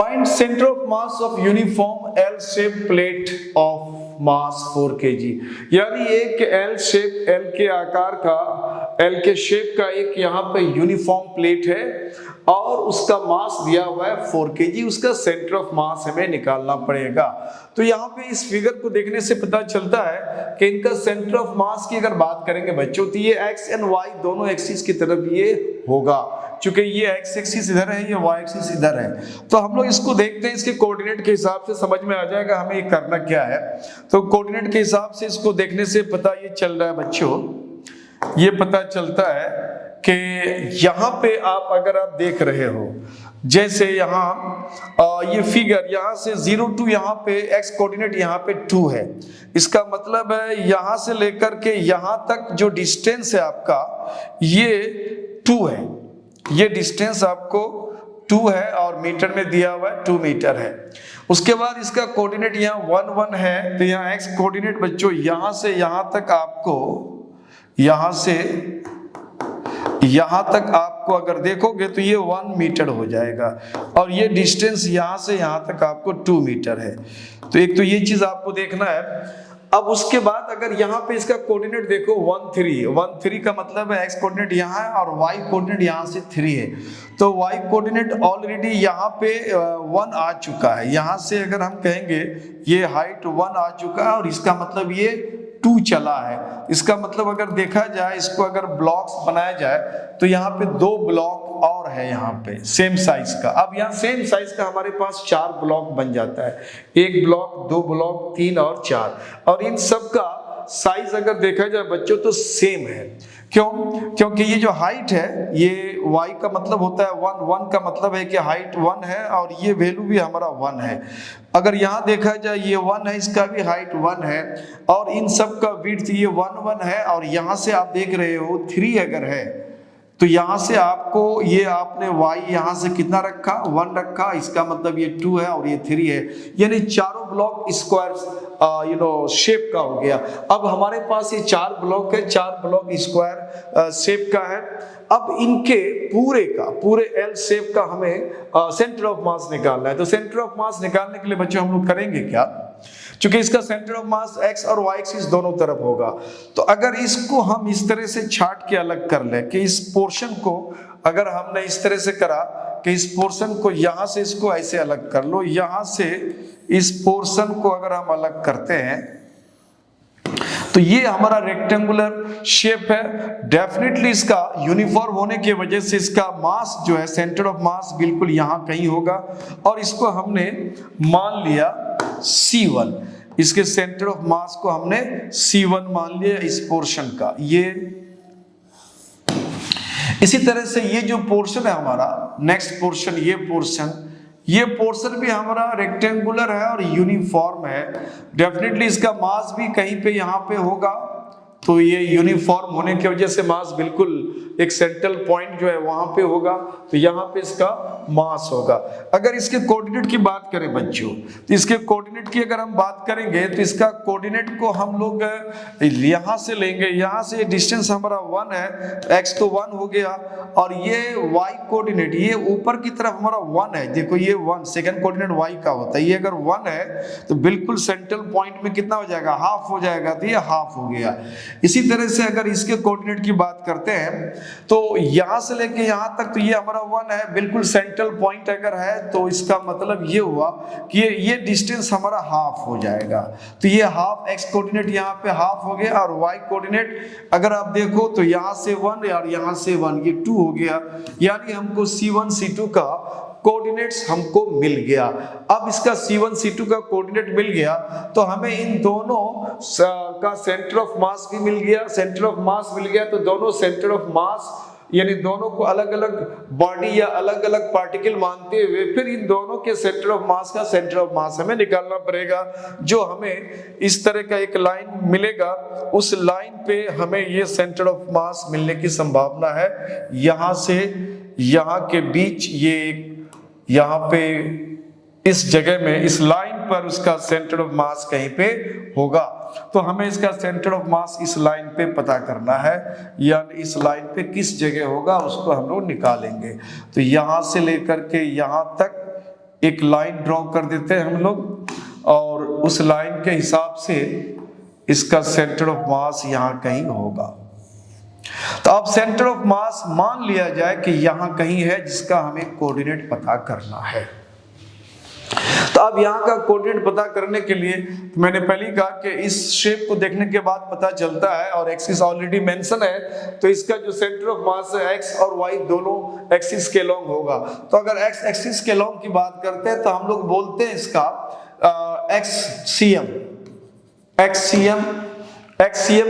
Find center of mass of uniform L-shaped plate of mass 4 kg। यानी एक L shape, L के आकार का, L के शेप का एक यहाँ पे यूनिफॉर्म प्लेट है और उसका मास दिया हुआ है 4 kg। उसका सेंटर ऑफ मास हमें निकालना पड़ेगा। तो यहाँ पे इस फिगर को देखने से पता चलता है कि इनका सेंटर ऑफ मास की अगर बात करेंगे बच्चों तो ये x एंड y दोनों एक्सिस की तरफ ये होगा। चूंकि ये x एक्सिस इधर है, ये y एक्सिस इधर है, तो हम लोग इसको देखते हैं, इसके कोऑर्डिनेट के हिसाब से समझ में आ जाएगा हमें ये करना क्या है। तो कोऑर्डिनेट के हिसाब से इसको देखने से पता ये चल रहा है बच्चों, ये पता चलता है कि यहाँ पे अगर आप देख रहे हो, जैसे यहाँ ये फिगर यहाँ से 0 to यहाँ पे x कोऑर्डिनेट यहाँ पे 2 है। इसका मतलब है यहाँ से लेकर के यहाँ तक जो डिस्टेंस है आपका ये 2 है, ये डिस्टेंस आपको 2 है और मीटर में दिया हुआ है 2 मीटर है। उसके बाद इसका कोऑर्डिनेट यहाँ 1 1 है, तो यहाँ x कोऑर्डिनेट बच्चों यहाँ से यहाँ तक आपको, यहाँ से यहाँ तक आपको अगर देखोगे तो ये 1 मीटर हो जाएगा और ये डिस्टेंस यहाँ से यहाँ तक आपको 2 मीटर है। तो एक तो ये चीज आपको देखना है। अब उसके बाद अगर यहाँ पे इसका कोऑर्डिनेट देखो 1 3 का मतलब है x कोऑर्डिनेट यहाँ है और y कोऑर्डिनेट यहाँ से 3 है। तो y कोऑर्डिनेट ऑलरेडी यहाँ पे 1 आ चुका है। यहाँ से अगर हम कहेंगे ये हाइट 1 आ चुका है और इसका मतलब ये 2 चला है। इसका मतलब अगर देखा जाए, इसको अगर ब्लॉक्स बनाया जाए तो यहाँ पे 2 ब्लॉक और है यहाँ पे सेम साइज का। अब यहाँ सेम साइज का हमारे पास 4 ब्लॉक बन जाता है, 1 ब्लॉक, 2 ब्लॉक, 3 और 4। और इन सब का साइज अगर देखा जाए बच्चों तो सेम है। क्यों? क्योंकि ये जो हाइट है ये y का मतलब होता है 1 का मतलब है कि हाइट 1 है और ये वैल्यू भी हमारा 1 है। अगर यहाँ देखा जाए ये 1 है, इसका भी हाइट 1 है और इन सब का विड्थ ये 1 1 है और यहाँ से आप देख रहे हो 3 अगर है तो यहाँ से आपको ये आपने y यहाँ से कितना रखा, 1 रखा, इसका मतलब ये 2 है और ये 3 है, यानी चारों ब्लॉक स्क्वायर शेप का हो गया। अब हमारे पास ये 4 ब्लॉक है, 4 ब्लॉक स्क्वायर शेप का है। अब इनके पूरे L शेप का हमें सेंटर ऑफ मास निकालना है। तो सेंटर ऑफ मास निकालने के लिए बच्चों हम लोग करेंगे क्या, चूंकि इसका सेंटर ऑफ मास x और y एक्सिस दोनों तरफ होगा, तो अगर इसको हम इस तरह से छाट के अलग कर ले कि इस पोर्शन को अगर हमने इस तरह से करा कि इस पोर्शन को यहाँ से इसको ऐसे अलग कर लो, यहाँ से इस पोर्शन को अगर हम अलग करते हैं तो ये हमारा रेक्टेंगुलर शेप है। डेफिनेटली इसका यूनिफॉर्म होने की वजह से इसका मास जो है, सेंटर ऑफ मास बिल्कुल यहाँ कहीं होगा और इसको हमने मान लिया C1। इसके सेंटर ऑफ मास को हमने C1 मान लिया इस पोर्शन का। ये इसी तरह से ये जो पोर्शन है हमारा, नेक्स्ट पोर्शन, ये पोर्शन भी हमारा रेक्टेंगुलर है और यूनिफॉर्म है। डेफिनेटली इसका मास भी कहीं पे यहाँ पे होगा, तो ये यूनिफॉर्म होने की वजह से मास बिल्कुल एक सेंट्रल पॉइंट जो है वहां पे होगा, तो यहाँ पे इसका मास होगा। अगर इसके कोऑर्डिनेट की बात करें बच्चों, तो इसके कोऑर्डिनेट की अगर हम बात करेंगे तो इसका कोऑर्डिनेट को हम लोग यहाँ से लेंगे, यहाँ से डिस्टेंस हमारा 1 है, x तो 1 हो गया और ये y कोऑर्डिनेट ये ऊपर की तरफ हमारा 1 है। देखो ये 1 सेकंड कोऑर्डिनेट y का होता है, ये अगर 1 है तो बिल्कुल सेंट्रल पॉइंट में कितना हो जाएगा, हाफ हो जाएगा, तो ये हाफ हो गया। इसी तरह से अगर इसके कोऑर्डिनेट की बात करते हैं तो यहां से लेके यहां तक तो ये हमारा 1 है, बिल्कुल सेंट्रल पॉइंट अगर है तो इसका मतलब ये हुआ कि ये डिस्टेंस हमारा हाफ हो जाएगा। तो ये हाफ x कोऑर्डिनेट यहाँ पे हाफ हो गया और y कोऑर्डिनेट अगर आप देखो तो यहाँ से 1 और यहाँ से 1, ये 2 हो गया, यानी हमको C1 C2 का कोऑर्डिनेट्स हमको मिल गया। अब इसका C1 C2 का कोऑर्डिनेट मिल गया तो हमें इन दोनों का सेंटर ऑफ मास भी मिल गया। सेंटर ऑफ मास मिल गया तो दोनों सेंटर ऑफ मास यानी दोनों को अलग अलग बॉडी या अलग अलग पार्टिकल मानते हुए फिर इन दोनों के सेंटर ऑफ मास का सेंटर ऑफ मास हमें निकालना पड़ेगा, जो हमें इस तरह का एक लाइन मिलेगा। उस लाइन पे हमें ये सेंटर ऑफ मास मिलने की संभावना है। यहाँ से यहाँ के बीच ये यहाँ पे इस जगह में इस लाइन पर उसका सेंटर ऑफ मास कहीं पे होगा, तो हमें इसका सेंटर ऑफ मास इस लाइन पे पता करना है, यानी इस लाइन पे किस जगह होगा उसको हम लोग निकालेंगे। तो यहाँ से लेकर के यहाँ तक एक लाइन ड्रॉ कर देते हैं हम लोग, और उस लाइन के हिसाब से इसका सेंटर ऑफ मास यहाँ कहीं होगा। तो अब सेंटर ऑफ मास मान लिया जाए कि यहाँ कहीं है, जिसका हमें कोऑर्डिनेट पता करना है। तो अब यहाँ का कोऑर्डिनेट पता करने के लिए मैंने पहले ही कहा कि इस शेप को देखने के बाद पता चलता है, और एक्सिस ऑलरेडी मेंशन है, तो इसका जो सेंटर ऑफ मास है एक्स और वाई दोनों एक्सिस के लॉन्ग होगा। तो अगर एक्स एक्सिस के लॉन्ग की बात करते हैं तो हम लोग बोलते हैं इसका एक्ससीएम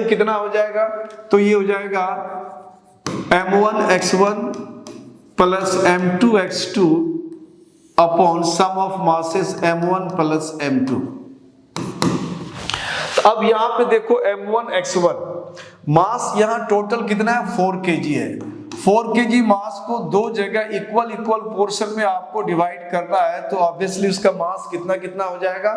कितना हो जाएगा, तो ये हो जाएगा m1 x1 plus m2 x2 upon sum of masses m1 plus m2। तो अब यहां पे देखो m1 x1 मास यहां टोटल कितना है 4 kg है। 4 kg मास को दो जगह इक्वल पोर्शन में आपको डिवाइड करना है, तो ऑब्वियसली उसका मास कितना कितना हो जाएगा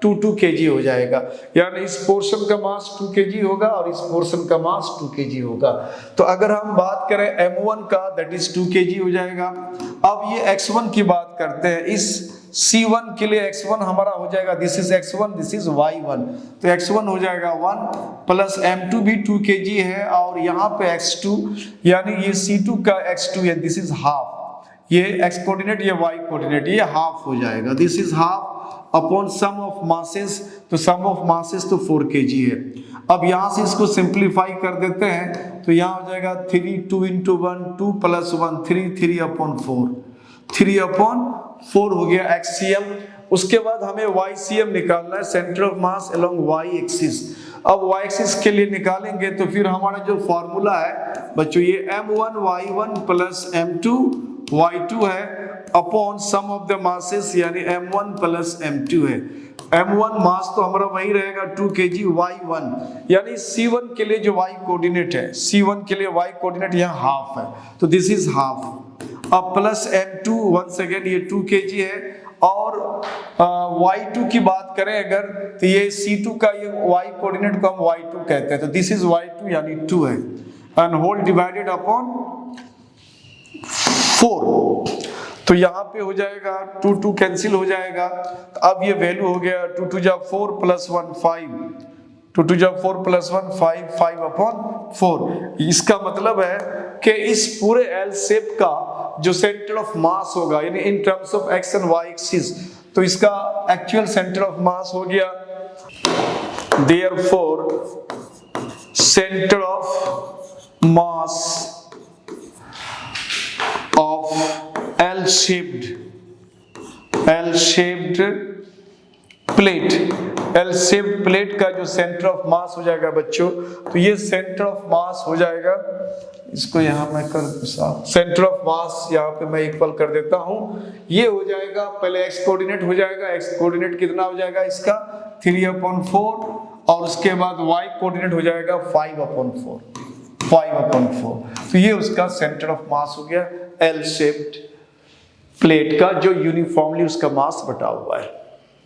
2 kg हो जाएगा। यानी इस पोर्शन का मास 2 kg होगा और इस पोर्शन का मास 2 kg होगा। तो अगर हम बात करें m1 का, दैट इज 2 kg हो जाएगा। अब ये x1 की बात करते हैं, इस C1 के लिए x1 हमारा हो जाएगा, this is x1, this is y1, तो x1 हो जाएगा 1 प्लस m2 भी 2 kg है, और यहाँ पे x2 यानी ये C2 का x2 है, दिस इज हाफ, ये x कोऑर्डिनेट ये y कोऑर्डिनेट, ये हाफ हो जाएगा, this is half upon sum of masses, तो सम ऑफ मासेस तो 4 kg है। अब यहाँ से इसको सिंप्लीफाई कर देते हैं, तो यहाँ हो जाएगा 3 2 into 1 2 प्लस 1 3 3 अपॉन 4 3 अपॉन 4 हो गया एक्ससीएम। उसके बाद हमें YCM निकालना है, centre of mass along Y axis. अब Y एक्सिस के लिए निकालेंगे तो फिर हमारा जो फॉर्मूला है बच्चों, ये m1 y1 plus m2 y2 है upon sum of the masses, यानी m1 प्लस m2 है। m1 मास तो हमारा वही रहेगा 2 kg, y1 यानी C1 के लिए जो y कोऑर्डिनेट है, C1 के लिए y कोऑर्डिनेट यहाँ हाफ है, तो दिस इज हाफ। अब प्लस m2 वंस अगेन ये 2 kg है, और y2 की बात करें अगर, तो ये C2 का ये y कोऑर्डिनेट को हम y2 कहते हैं, तो दिस इज y2 यानी 2 है, एंड होल डिवाइडेड अपॉन 4। तो यहाँ पे हो जाएगा 2 2 कैंसिल हो जाएगा। तो अब ये वैल्यू हो गया 2 2 जा 4 प्लस 1 5, 2 2 जा 4 प्लस 1 5 5 अपॉन 4। इसका मतलब है कि इस पूरे एल शेप का जो सेंटर ऑफ मास होगा, यानी in terms of X and Y axis, तो इसका एक्चुअल सेंटर ऑफ मास हो गया, therefore centre of mass of L shaped plate का जो सेंटर ऑफ मास हो जाएगा बच्चों, तो ये सेंटर ऑफ मास हो जाएगा, इसको यहाँ मैं कर सेंटर ऑफ मास यहाँ पे मैं इक्वल कर देता हूँ, ये हो जाएगा पहले x कोऑर्डिनेट हो जाएगा, x कोऑर्डिनेट कितना हो जाएगा इसका 3/4, और उसके बाद y कोऑर्डिनेट हो जाएगा 5/4, तो ये उसका सेंटर ऑफ मास हो गया L शेप्ड प्लेट का, जो यूनिफॉर्मली उसका मास बटा हुआ है।